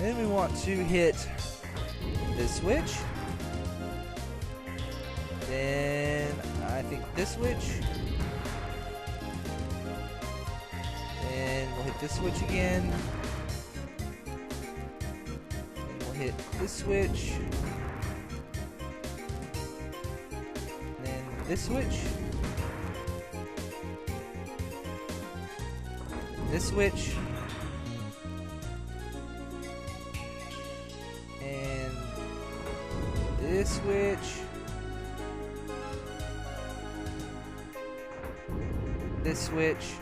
Then we want to hit this switch. Then I think this switch. Then we'll hit this switch again. Then we'll hit this switch. Then this switch. This switch. And this switch. This switch.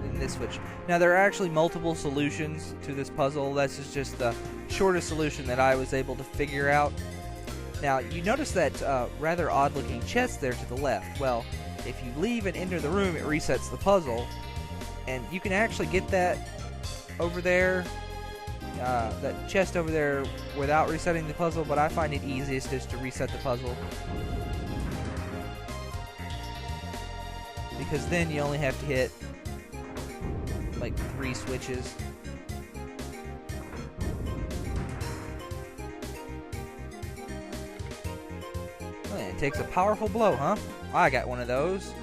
And this switch. Now there are actually multiple solutions to this puzzle. This is just the shortest solution that I was able to figure out. Now you notice that rather odd looking chest there to the left. Well, if you leave and enter the room, it resets the puzzle. And you can actually get that over there, that chest over there, without resetting the puzzle, but I find it easiest just to reset the puzzle. Because then you only have to hit like 3 switches. Oh, it takes a powerful blow, huh? I got one of those.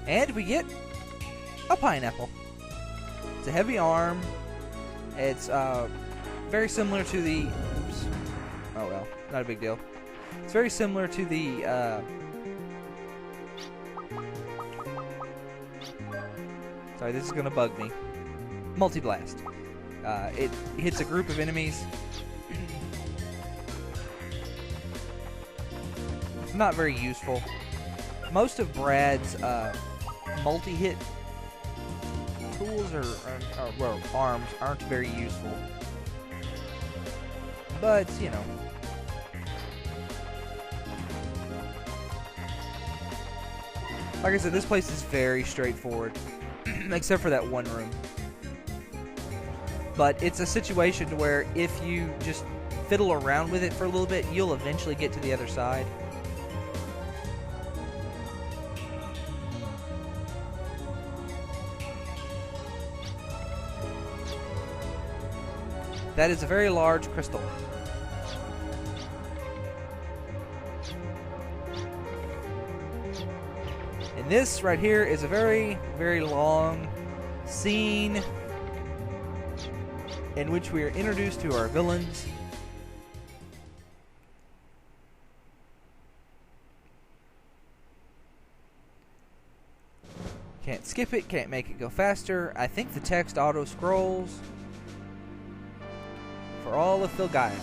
And we get a pineapple. It's a heavy arm. It's very similar to the... Oops. Oh well, not a big deal. It's very similar to the... Sorry, this is going to bug me. Multi-blast. It hits a group of enemies. It's not very useful. Most of Brad's multi-hit tools or arms aren't very useful. But, you know. Like I said, this place is very straightforward. Except for that one room. But it's a situation where if you just fiddle around with it for a little bit, you'll eventually get to the other side. That is a very large crystal. And this right here is a very, very long scene in which we are introduced to our villains. Can't skip it, can't make it go faster. I think the text auto scrolls for all of Vagesta.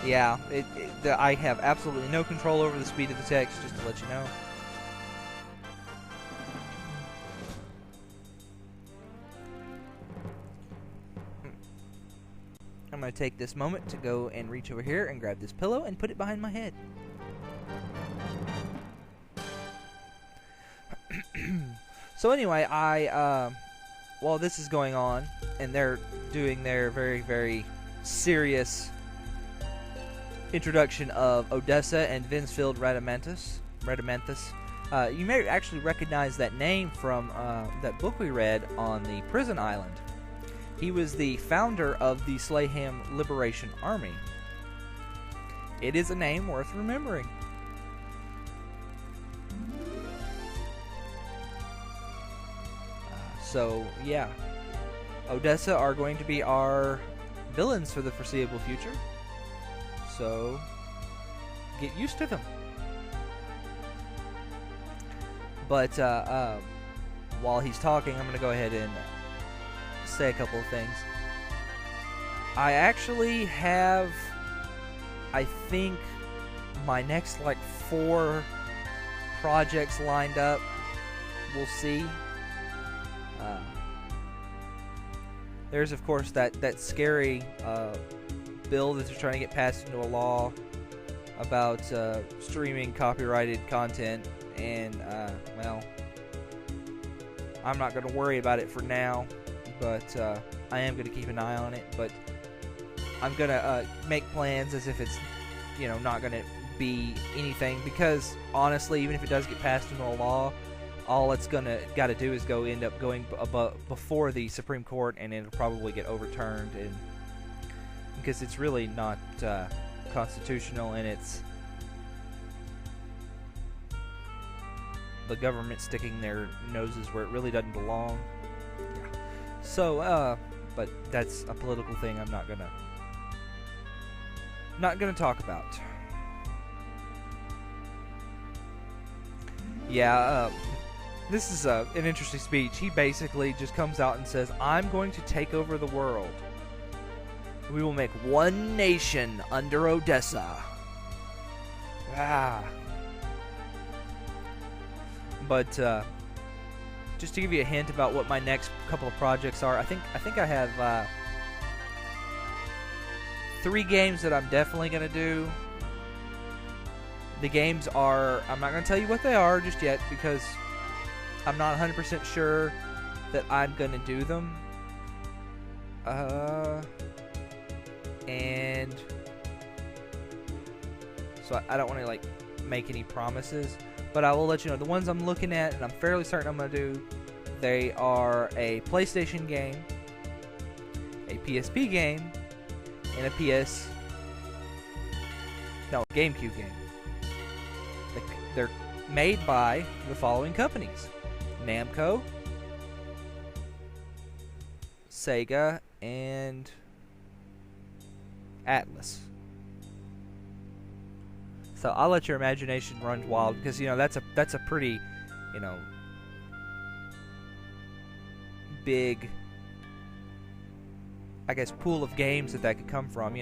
Yeah, I have absolutely no control over the speed of the text, just to let you know. I'm going to take this moment to go and reach over here and grab this pillow and put it behind my head. So anyway, while this is going on, and they're doing their very, very serious introduction of Odessa and Vinsfield Radamanthus. You may actually recognize that name from that book we read on the prison island. He was the founder of the Slayham Liberation Army. It is a name worth remembering. So, yeah. Odessa are going to be our villains for the foreseeable future. So, get used to them. But, while he's talking, I'm going to go ahead and say a couple of things. I actually have, I think, my next, 4 projects lined up. We'll see. There's, of course, that scary bill that they're trying to get passed into a law about streaming copyrighted content, and, well, I'm not going to worry about it for now, but I am going to keep an eye on it, but I'm going to make plans as if it's not going to be anything, because honestly, even if it does get passed into a law, all it's got to do is end up going before the Supreme Court, and it'll probably get overturned, and because it's really not constitutional, and it's the government sticking their noses where it really doesn't belong. Yeah. So, but that's a political thing I'm not gonna talk about. Yeah, this is an interesting speech. He basically just comes out and says, "I'm going to take over the world. We will make one nation under Odessa." But just to give you a hint about what my next couple of projects are, I think I have 3 games that I'm definitely going to do. The games are, I'm not going to tell you what they are just yet, because I'm not 100% sure that I'm going to do them. And so I don't want to make any promises, but I will let you know the ones I'm looking at, and I'm fairly certain I'm going to do. They are a PlayStation game, a PSP game, and a GameCube game. They're made by the following companies: Namco, Sega, and Atlas. So I'll let your imagination run wild, because that's a pretty big, I guess, pool of games that could come from.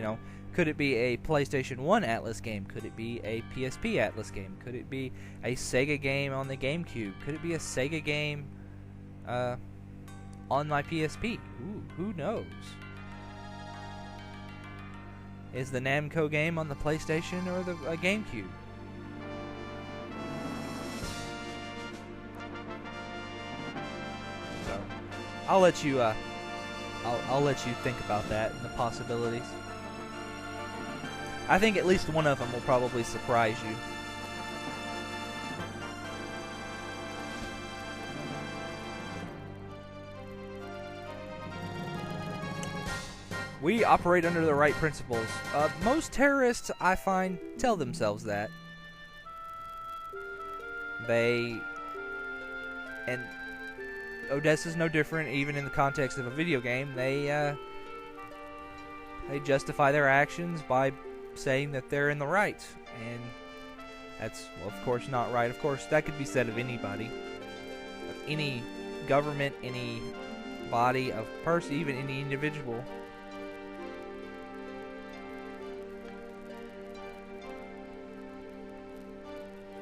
Could it be a PlayStation 1 Atlas game? Could it be a PSP Atlas game? Could it be a Sega game on the GameCube? Could it be a Sega game on my PSP? Ooh, who knows? Is the Namco game on the PlayStation or the GameCube? So, I'll let you think about that and the possibilities. I think at least one of them will probably surprise you. We operate under the right principles. Most terrorists, I find, tell themselves that. And Odessa's no different, even in the context of a video game. They justify their actions by saying that they're in the right, and that's, well, of course, not right. Of course, that could be said of anybody, of any government, any body, of person, even any individual.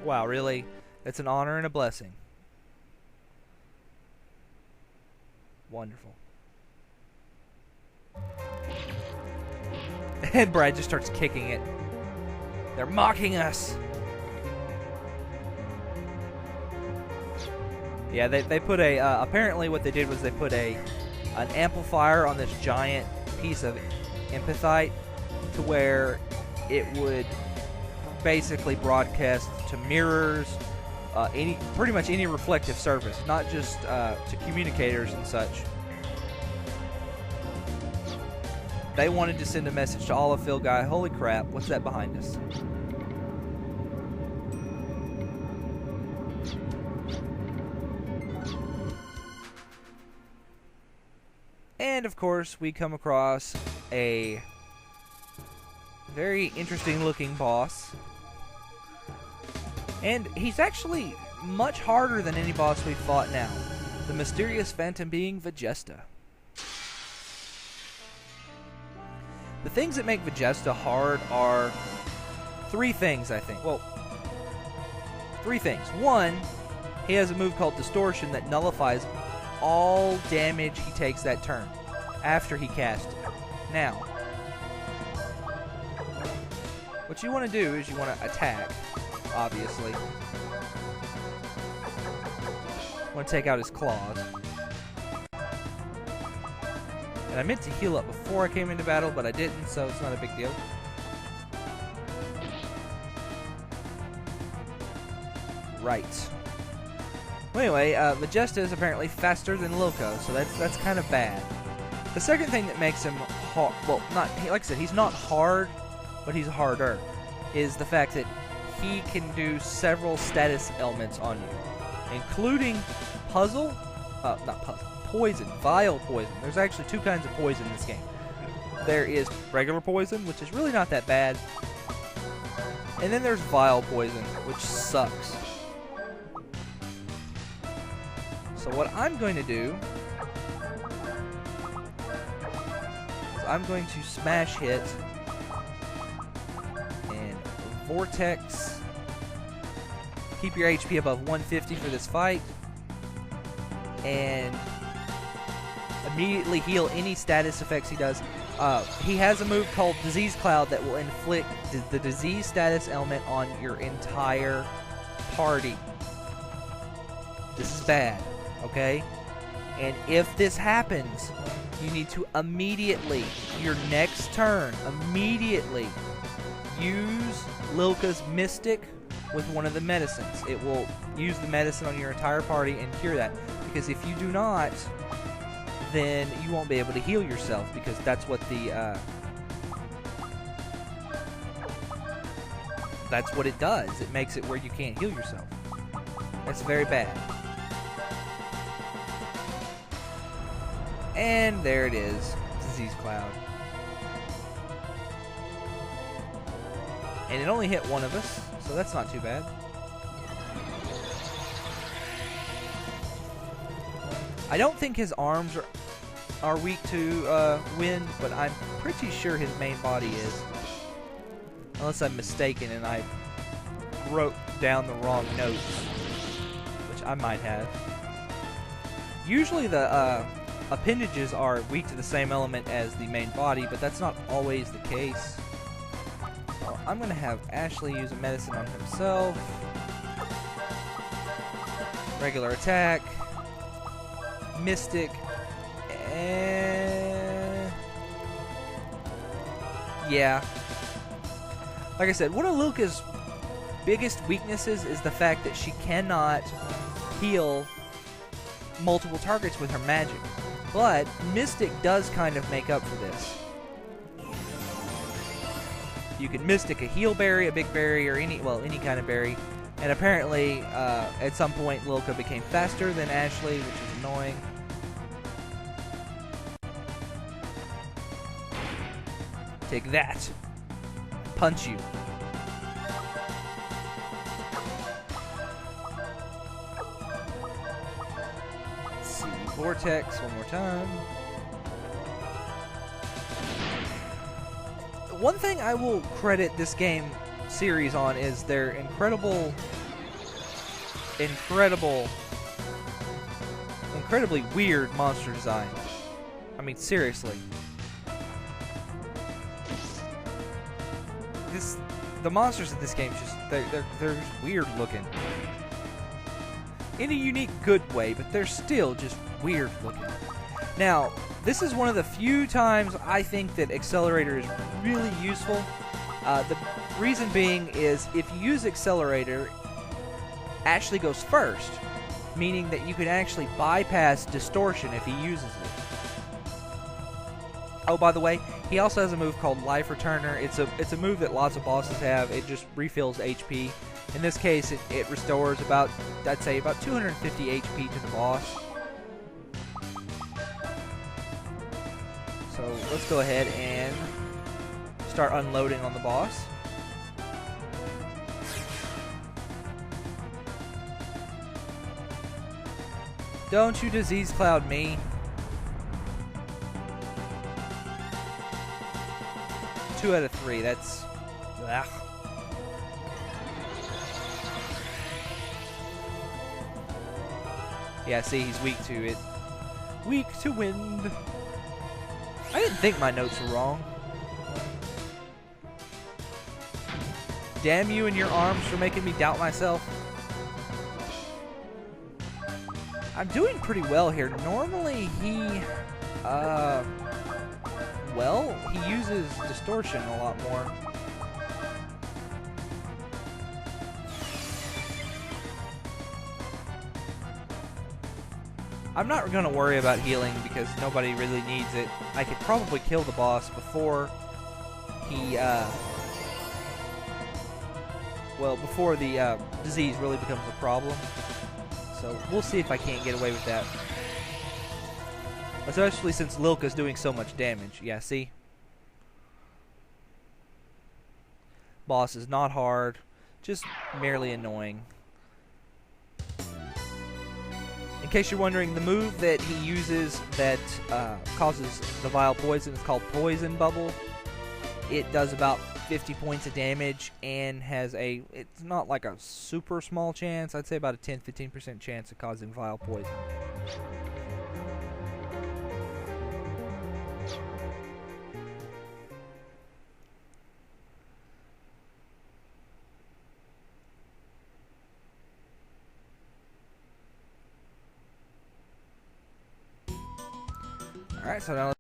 Wow, really? It's an honor and a blessing. Wonderful. And Brad just starts kicking it. They're mocking us. Yeah, they put a, apparently what they did was they put an amplifier on this giant piece of empathite to where it would basically broadcast to mirrors, pretty much any reflective surface, not just to communicators and such. They wanted to send a message to all of Phil Guy. Holy crap, what's that behind us? And of course, we come across a very interesting looking boss. And he's actually much harder than any boss we've fought now. The mysterious phantom being Vagesta. The things that make Vagesta hard are 3 things, I think. Well, 3 things. 1, he has a move called Distortion that nullifies all damage he takes that turn after he casts it. Now, what you want to do is you want to attack, obviously. You want to take out his claws. And I meant to heal up before I came into battle, but I didn't, so it's not a big deal. right. Well, anyway, Vagesta is apparently faster than Loco, so that's kind of bad. The second thing that makes him hard, well, not like I said, he's not hard, but he's harder, is the fact that he can do several status elements on you, including puzzle, not puzzle, poison, vile poison. There's actually two kinds of poison in this game. There is regular poison, which is really not that bad, and then there's vile poison, which sucks. So what I'm going to do is I'm going to smash hit and Vortex. Keep your HP above 150 for this fight, and immediately heal any status effects he does. He has a move called Disease Cloud that will inflict the disease status element on your entire party. This is bad, okay? And if this happens, you need to immediately, your next turn, immediately use Lilka's Mystic with one of the medicines. It will use the medicine on your entire party and cure that. Because if you do not, then you won't be able to heal yourself, because that's what that's what it does. It makes it where you can't heal yourself. That's very bad. And there it is, Disease Cloud. And it only hit one of us, so that's not too bad. I don't think his arms are weak to wind, but I'm pretty sure his main body is. Unless I'm mistaken and I wrote down the wrong notes, which I might have. Usually the appendages are weak to the same element as the main body, but that's not always the case. So I'm going to have Ashley use a medicine on himself. Regular attack. Mystic. And yeah. Like I said, one of Lilka's biggest weaknesses is the fact that she cannot heal multiple targets with her magic. But Mystic does kind of make up for this. You can Mystic a heal berry, a big berry, or any kind of berry. And apparently, at some point, Lilka became faster than Ashley, which is annoying. Take that. Punch you. Let's see. Vortex one more time. One thing I will credit this game series on is their incredibly weird monster design. I mean, seriously. The monsters in this game they're just weird looking. In a unique good way, but they're still just weird looking. Now, this is one of the few times I think that Accelerator is really useful. The reason being is if you use Accelerator, Ashley goes first, meaning that you can actually bypass distortion if he uses it. Oh, by the way, he also has a move called Life Returner. It's a move that lots of bosses have. It just refills HP. In this case, it restores about 250 HP to the boss. So let's go ahead and start unloading on the boss. Don't you Disease Cloud me. 2 out of 3, that's... Ugh. Yeah, see, he's weak to it. Weak to wind. I didn't think my notes were wrong. Damn you and your arms for making me doubt myself. I'm doing pretty well here. Normally he, well, he uses distortion a lot more. I'm not going to worry about healing because nobody really needs it. I could probably kill the boss before he, before the disease really becomes a problem. So we'll see if I can't get away with that. Especially since Lilka's doing so much damage. Yeah, see? Boss is not hard, just merely annoying. In case you're wondering, the move that he uses that causes the vile poison is called Poison Bubble. It does about 50 points of damage and has it's not like a super small chance, I'd say about a 10-15% chance of causing vile poison. Alright, so now